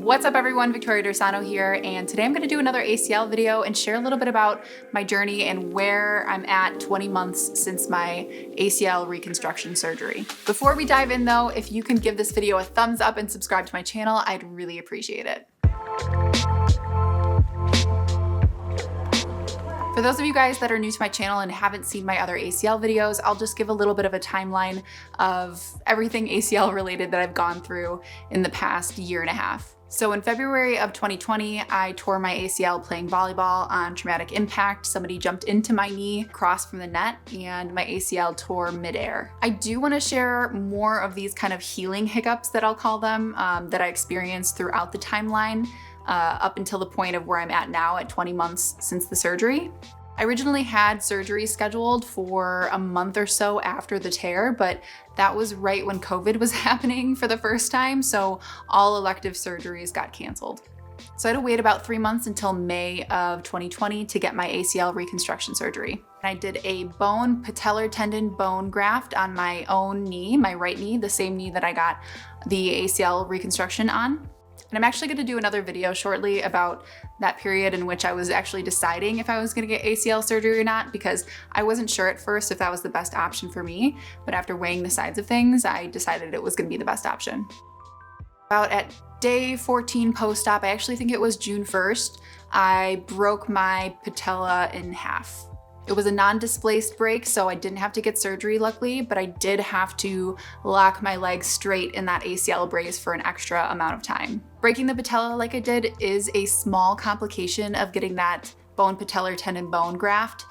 What's up everyone, Victoria Dorsano here, and today I'm going to do another ACL video and share a little bit about my journey and where I'm at 20 months since my ACL reconstruction surgery. Before we dive in though, if you can give this video a thumbs up and subscribe to my channel, I'd really appreciate it. For those of you guys that are new to my channel and haven't seen my other ACL videos, I'll just give a little bit of a timeline of everything ACL related that I've gone through in the past year and a half. So in February of 2020, I tore my ACL playing volleyball on traumatic impact. Somebody jumped into my knee, crossed from the net, and my ACL tore midair. I do want to share more of these kind of healing hiccups that I'll call them, that I experienced throughout the timeline. Up until the point of where I'm at now at 20 months since the surgery. I originally had surgery scheduled for a month or so after the tear, but that was right when COVID was happening for the first time, so all elective surgeries got canceled. So I had to wait about 3 months until May of 2020 to get my ACL reconstruction surgery. I did a patellar tendon bone graft on my own knee, my right knee, the same knee that I got the ACL reconstruction on. And I'm actually going to do another video shortly about that period in which I was actually deciding if I was going to get ACL surgery or not, because I wasn't sure at first if that was the best option for me, but after weighing the sides of things, I decided it was going to be the best option. About at day 14 post-op, I actually think it was June 1st, I broke my patella in half. It was a non-displaced break, so I didn't have to get surgery luckily, but I did have to lock my legs straight in that ACL brace for an extra amount of time. Breaking the patella like I did is a small complication of getting that patellar tendon bone graft.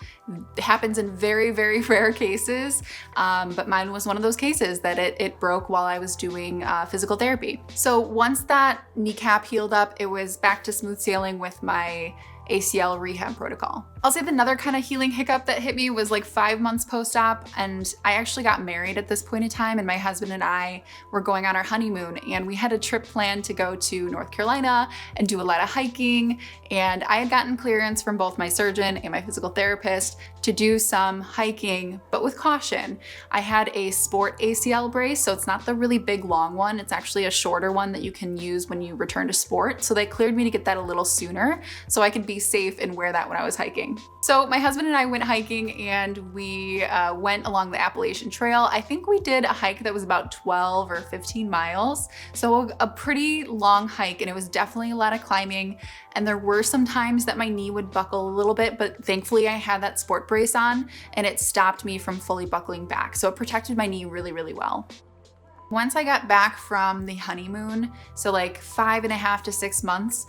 It happens in very, very rare cases, but mine was one of those cases that it broke while I was doing physical therapy. So once that kneecap healed up, it was back to smooth sailing with my ACL rehab protocol. I'll say another kind of healing hiccup that hit me was like 5 months post-op, and I actually got married at this point in time, and my husband and I were going on our honeymoon, and we had a trip planned to go to North Carolina and do a lot of hiking, and I had gotten clearance from both my surgeon and my physical therapist to do some hiking, but with caution. I had a sport ACL brace, so it's not the really big long one, it's actually a shorter one that you can use when you return to sport, so they cleared me to get that a little sooner so I could be safe and wear that when I was hiking. So my husband and I went hiking, and we went along the Appalachian Trail. I think we did a hike that was about 12 or 15 miles. So a pretty long hike, and it was definitely a lot of climbing. And there were some times that my knee would buckle a little bit, but thankfully I had that sport brace on and it stopped me from fully buckling back. So it protected my knee really, really well. Once I got back from the honeymoon, so like 5.5 to 6 months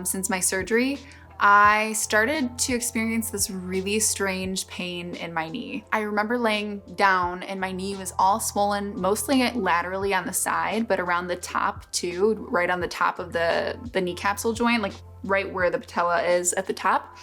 since my surgery, I started to experience this really strange pain in my knee. I remember laying down and my knee was all swollen, mostly laterally on the side, but around the top too, right on the top of the knee capsule joint, like right where the patella is at the top.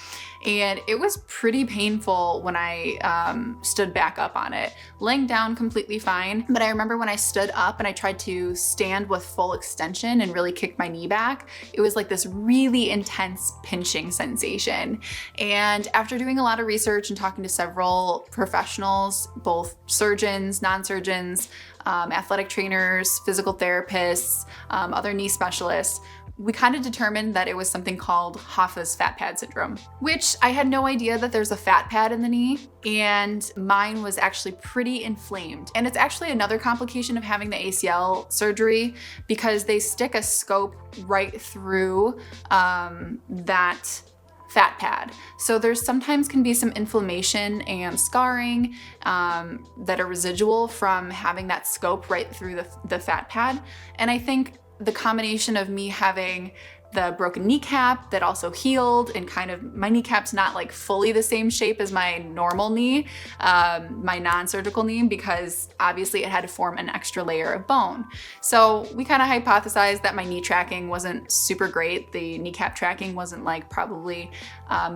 And it was pretty painful when I stood back up on it. Laying down completely fine, but I remember when I stood up and I tried to stand with full extension and really kick my knee back, it was like this really intense pinching sensation. And after doing a lot of research and talking to several professionals, both surgeons, non-surgeons, athletic trainers, physical therapists, other knee specialists, we kind of determined that it was something called Hoffa's fat pad syndrome, which I had no idea that there's a fat pad in the knee, and mine was actually pretty inflamed. And it's actually another complication of having the ACL surgery because they stick a scope right through that fat pad. So there's sometimes can be some inflammation and scarring that are residual from having that scope right through the fat pad. And I think the combination of me having the broken kneecap that also healed, and kind of my kneecap's not like fully the same shape as my normal knee, my non-surgical knee, because obviously it had to form an extra layer of bone. So we kind of hypothesized that my knee tracking wasn't super great. The kneecap tracking wasn't like probably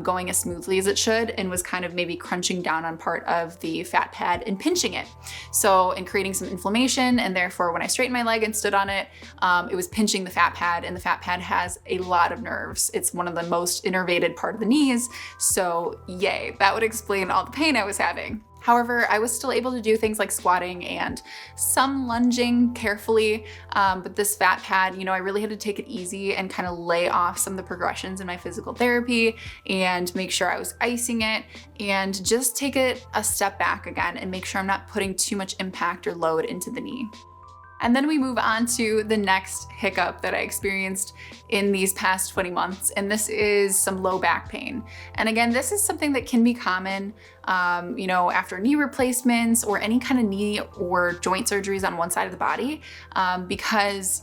going as smoothly as it should, and was kind of maybe crunching down on part of the fat pad and pinching it. So, and creating some inflammation, and therefore when I straightened my leg and stood on it, it was pinching the fat pad, and the fat pad has a lot of nerves. It's one of the most innervated part of the knees, so yay, that would explain all the pain I was having. However, I was still able to do things like squatting and some lunging carefully, but this fat pad, I really had to take it easy and kind of lay off some of the progressions in my physical therapy and make sure I was icing it and just take it a step back again and make sure I'm not putting too much impact or load into the knee. And then we move on to the next hiccup that I experienced in these past 20 months, and this is some low back pain. And again, this is something that can be common, after knee replacements or any kind of knee or joint surgeries on one side of the body, because,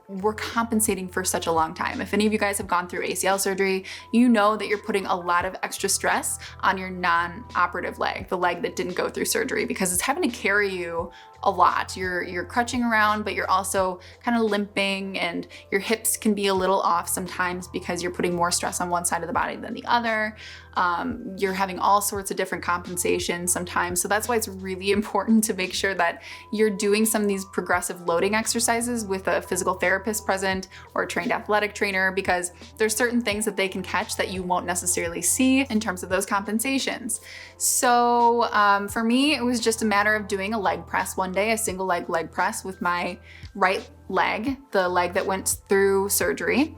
we're compensating for such a long time. If any of you guys have gone through ACL surgery, you know that you're putting a lot of extra stress on your non-operative leg, the leg that didn't go through surgery, because it's having to carry you a lot. You're crutching around, but you're also kind of limping, and your hips can be a little off sometimes because you're putting more stress on one side of the body than the other. You're having all sorts of different compensations sometimes. So that's why it's really important to make sure that you're doing some of these progressive loading exercises with a physical therapist present or a trained athletic trainer, because there's certain things that they can catch that you won't necessarily see in terms of those compensations. So for me, it was just a matter of doing a leg press one day, a single leg press with my right leg, the leg that went through surgery.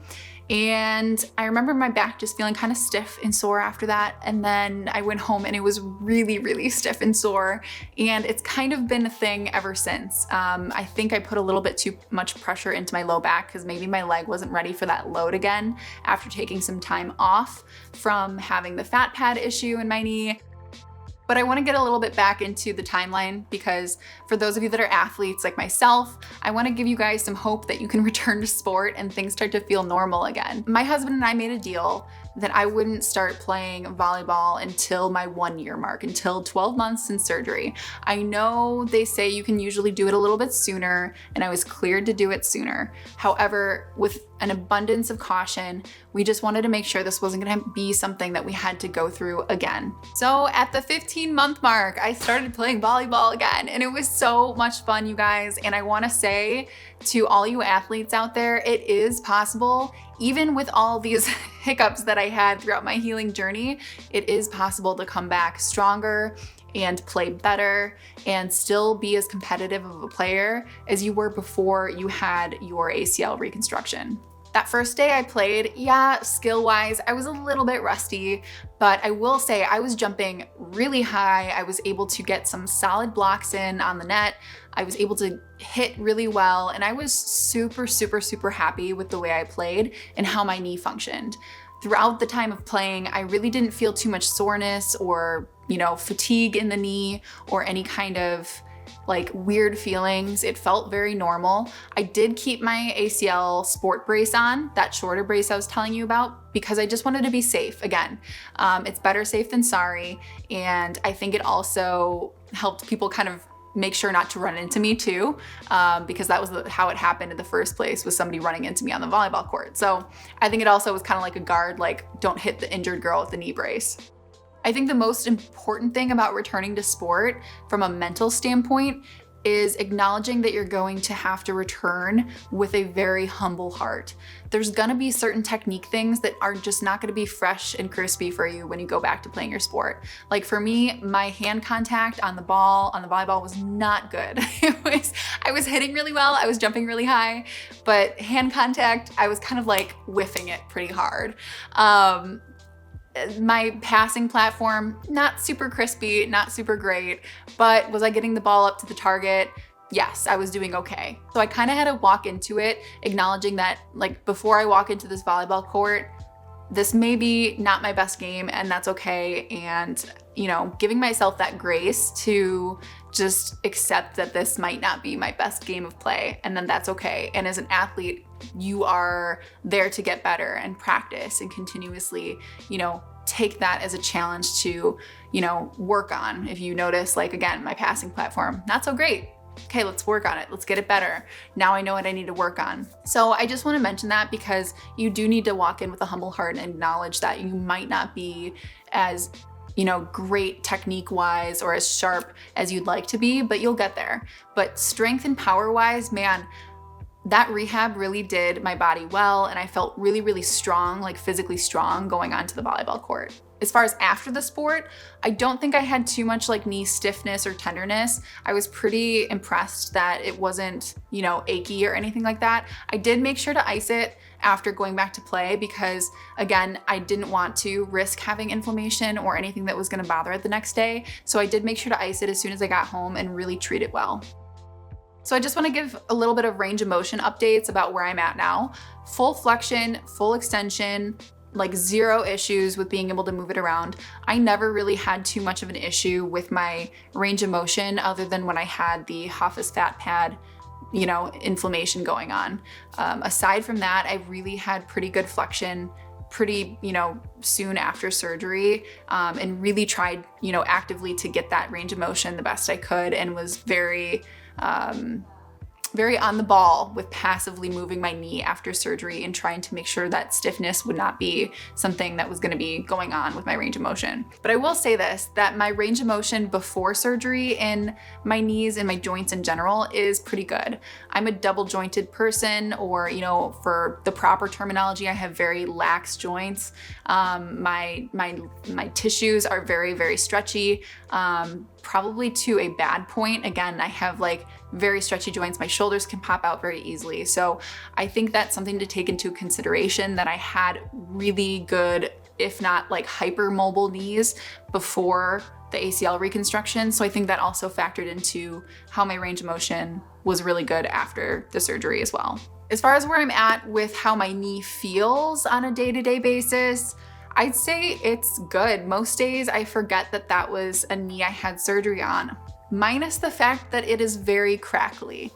And I remember my back just feeling kind of stiff and sore after that. And then I went home and it was really, really stiff and sore. And it's kind of been a thing ever since. I think I put a little bit too much pressure into my low back because maybe my leg wasn't ready for that load again after taking some time off from having the fat pad issue in my knee. But I want to get a little bit back into the timeline, because for those of you that are athletes like myself, I want to give you guys some hope that you can return to sport and things start to feel normal again. My husband and I made a deal that I wouldn't start playing volleyball until my 1 year mark, until 12 months since surgery. I know they say you can usually do it a little bit sooner, and I was cleared to do it sooner. However, with an abundance of caution, we just wanted to make sure this wasn't gonna be something that we had to go through again. So at the 15-month mark, I started playing volleyball again, and it was so much fun, you guys. And I wanna say to all you athletes out there, it is possible. Even with all these hiccups that I had throughout my healing journey, it is possible to come back stronger and play better and still be as competitive of a player as you were before you had your ACL reconstruction. That first day I played, skill-wise, I was a little bit rusty, but I will say I was jumping really high. I was able to get some solid blocks in on the net. I was able to hit really well, and I was super, super, super happy with the way I played and how my knee functioned. Throughout the time of playing, I really didn't feel too much soreness or, fatigue in the knee or any kind of weird feelings. It felt very normal. I did keep my ACL sport brace on, that shorter brace I was telling you about, because I just wanted to be safe. Again, it's better safe than sorry. And I think it also helped people kind of make sure not to run into me too, because that was how it happened in the first place, was somebody running into me on the volleyball court. So I think it also was kind of like a guard, don't hit the injured girl with the knee brace. I think the most important thing about returning to sport from a mental standpoint is acknowledging that you're going to have to return with a very humble heart. There's gonna be certain technique things that are just not gonna be fresh and crispy for you when you go back to playing your sport. Like for me, my hand contact on the ball, on the volleyball, was not good. I was hitting really well, I was jumping really high, but hand contact, I was kind of whiffing it pretty hard. My passing platform, not super crispy, not super great, but was I getting the ball up to the target? Yes, I was doing okay. So I kind of had to walk into it, acknowledging that before I walk into this volleyball court, this may be not my best game, and that's okay. And, giving myself that grace to just accept that this might not be my best game of play, and then that's okay. And as an athlete, you are there to get better and practice and continuously, take that as a challenge to, work on. If you notice, again, my passing platform, not so great. Okay, let's work on it. Let's get it better. Now I know what I need to work on. So I just want to mention that because you do need to walk in with a humble heart and acknowledge that you might not be as great technique wise or as sharp as you'd like to be, but you'll get there. But strength and power wise, man, that rehab really did my body well, and I felt really, really strong, physically strong going onto the volleyball court. As far as after the sport, I don't think I had too much like knee stiffness or tenderness. I was pretty impressed that it wasn't, you know, achy or anything like that. I did make sure to ice it after going back to play because, again, I didn't want to risk having inflammation or anything that was gonna bother it the next day. So I did make sure to ice it as soon as I got home and really treat it well. So I just wanna give a little bit of range of motion updates about where I'm at now. Full flexion, full extension, like zero issues with being able to move it around. I never really had too much of an issue with my range of motion other than when I had the Hoffa's fat pad, you know, inflammation going on. Aside from that, I really had pretty good flexion pretty, you know, soon after surgery, and really tried, you know, actively to get that range of motion the best I could, and was very on the ball with passively moving my knee after surgery and trying to make sure that stiffness would not be something that was going to be going on with my range of motion. But I will say this, that my range of motion before surgery in my knees and my joints in general is pretty good. I'm a double jointed person, or, you know, for the proper terminology, I have very lax joints. My tissues are very, very stretchy, probably to a bad point. Again, I have like very stretchy joints. My shoulders can pop out very easily. So I think that's something to take into consideration, that I had really good, if not like hypermobile knees before the ACL reconstruction. So I think that also factored into how my range of motion was really good after the surgery as well. As far as where I'm at with how my knee feels on a day-to-day basis, I'd say it's good. Most days I forget that that was a knee I had surgery on, minus the fact that it is very crackly.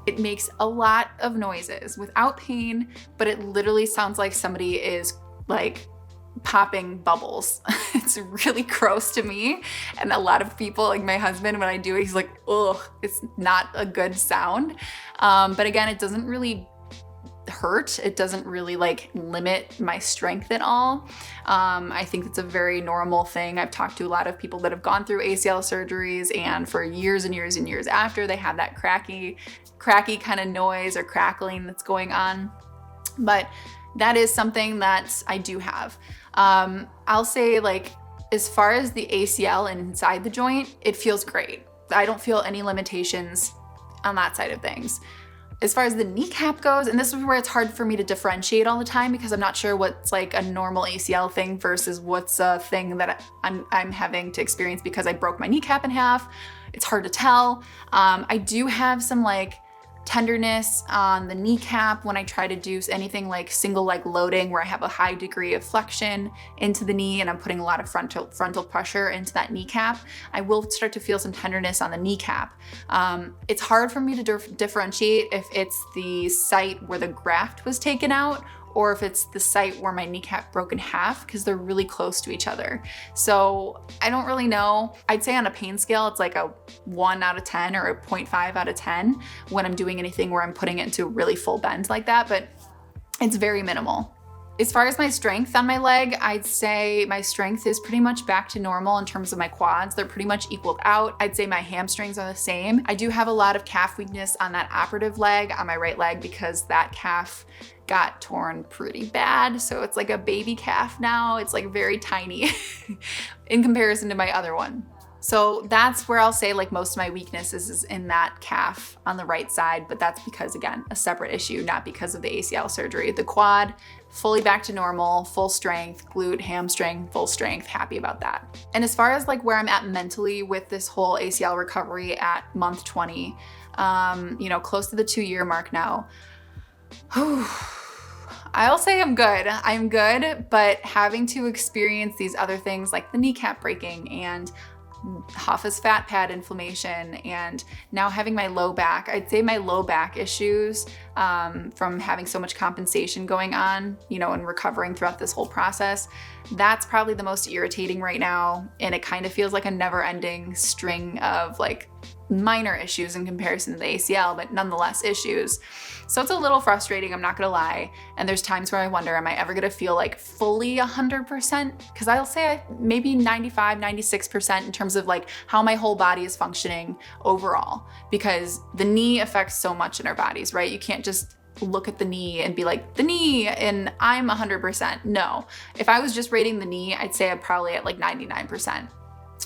It makes a lot of noises without pain, but it literally sounds like somebody is like popping bubbles. It's really gross to me. And a lot of people, like my husband, when I do it, he's like, ugh, it's not a good sound. But again, it doesn't really hurt. It doesn't really like limit my strength at all. I think it's a very normal thing. I've talked to a lot of people that have gone through ACL surgeries, and for years and years and years after, they have that cracky kind of noise or crackling that's going on. But that is something that I do have. I'll say, like, as far as the ACL inside the joint, it feels great. I don't feel any limitations on that side of things. As far as the kneecap goes, and this is where it's hard for me to differentiate all the time, because I'm not sure what's like a normal ACL thing versus what's a thing that I'm having to experience because I broke my kneecap in half. It's hard to tell. I do have some like tenderness on the kneecap when I try to do anything like single leg loading, where I have a high degree of flexion into the knee and I'm putting a lot of frontal pressure into that kneecap. I will start to feel some tenderness on the kneecap. It's hard for me to differentiate if it's the site where the graft was taken out or if it's the site where my kneecap broke in half, because they're really close to each other. So I don't really know. I'd say on a pain scale, it's like a 1 out of 10 or a 0.5 out of 10 when I'm doing anything where I'm putting it into a really full bend like that, but it's very minimal. As far as my strength on my leg, I'd say my strength is pretty much back to normal in terms of my quads. They're pretty much equaled out. I'd say my hamstrings are the same. I do have a lot of calf weakness on that operative leg, on my right leg, because that calf got torn pretty bad. So it's like a baby calf now. It's like very tiny in comparison to my other one. So that's where I'll say like most of my weakness is in that calf on the right side, but that's because, again, a separate issue, not because of the ACL surgery. The quad, fully back to normal, full strength, glute, hamstring, full strength, happy about that. And as far as like where I'm at mentally with this whole ACL recovery at month 20, close to the 2-year mark now, I'll say I'm good, but having to experience these other things like the kneecap breaking and Hoffa's fat pad inflammation, and now having my low back. I'd say my low back issues from having so much compensation going on, and recovering throughout this whole process, that's probably the most irritating right now. And it kind of feels like a never-ending string of like minor issues in comparison to the ACL, but nonetheless issues. So it's a little frustrating, I'm not gonna lie. And there's times where I wonder, am I ever gonna feel like fully 100%? Because I'll say maybe 95, 96% in terms of like how my whole body is functioning overall. Because the knee affects so much in our bodies, right? You can't just look at the knee and be like, the knee, and I'm 100%. No. If I was just rating the knee, I'd say I'm probably at like 99%.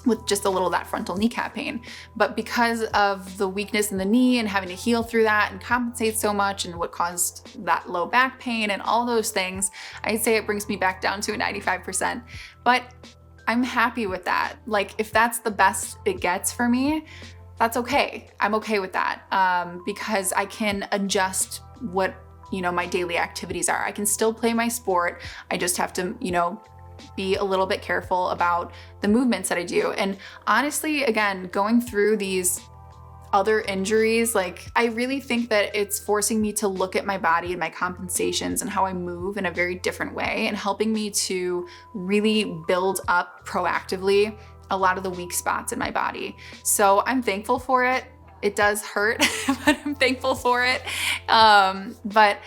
with just a little of that frontal kneecap pain. But because of the weakness in the knee and having to heal through that and compensate so much and what caused that low back pain and all those things, I'd say it brings me back down to a 95%. But I'm happy with that. Like, if that's the best it gets for me, that's okay. I'm okay with that because I can adjust what, my daily activities are. I can still play my sport. I just have to, be a little bit careful about the movements that I do. And honestly, again, going through these other injuries, like, I really think that it's forcing me to look at my body and my compensations and how I move in a very different way, and helping me to really build up proactively a lot of the weak spots in my body. So I'm thankful for it. It does hurt, but I'm thankful for it. But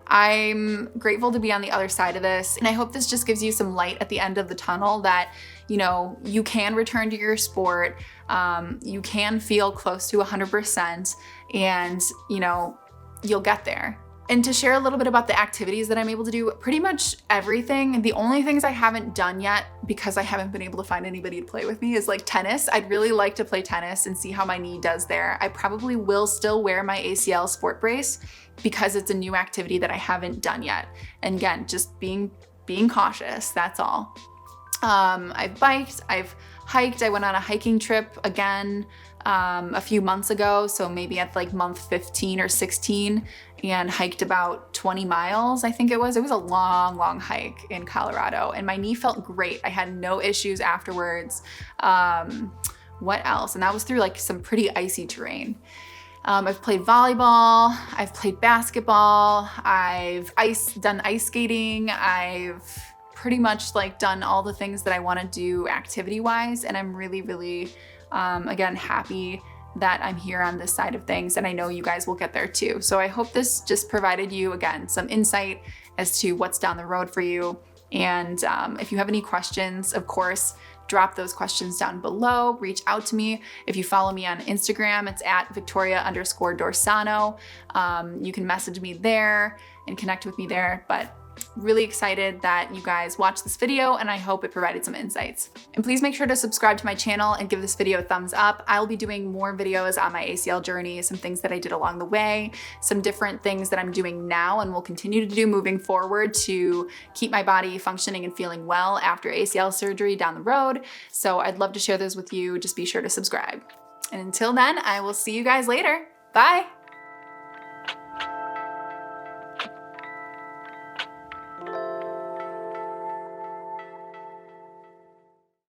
I'm grateful to be on the other side of this. And I hope this just gives you some light at the end of the tunnel that, you can return to your sport. You can feel close to 100% and, you'll get there. And to share a little bit about the activities that I'm able to do, pretty much everything. The only things I haven't done yet, because I haven't been able to find anybody to play with me, is like tennis. I'd really like to play tennis and see how my knee does there. I probably will still wear my ACL sport brace because it's a new activity that I haven't done yet. And again, just being cautious, that's all. I've biked, I've hiked. I went on a hiking trip again a few months ago, so maybe at like month 15 or 16, and hiked about 20 miles, I think it was. It was a long hike in Colorado, and my knee felt great. I had no issues afterwards. What else? And that was through like some pretty icy terrain. I've played volleyball, I've played basketball, I've done ice skating, I've pretty much like done all the things that I want to do activity-wise, and I'm really, again, happy that I'm here on this side of things, and I know you guys will get there too. So I hope this just provided you, again, some insight as to what's down the road for you. And if you have any questions, of course, drop those questions down below, reach out to me. If you follow me on Instagram, it's at Victoria_Dorsano. You can message me there and connect with me there. But really excited that you guys watched this video, and I hope it provided some insights. And please make sure to subscribe to my channel and give this video a thumbs up. I'll be doing more videos on my ACL journey, some things that I did along the way, some different things that I'm doing now and will continue to do moving forward to keep my body functioning and feeling well after ACL surgery down the road. So I'd love to share those with you. Just be sure to subscribe. And until then, I will see you guys later. Bye.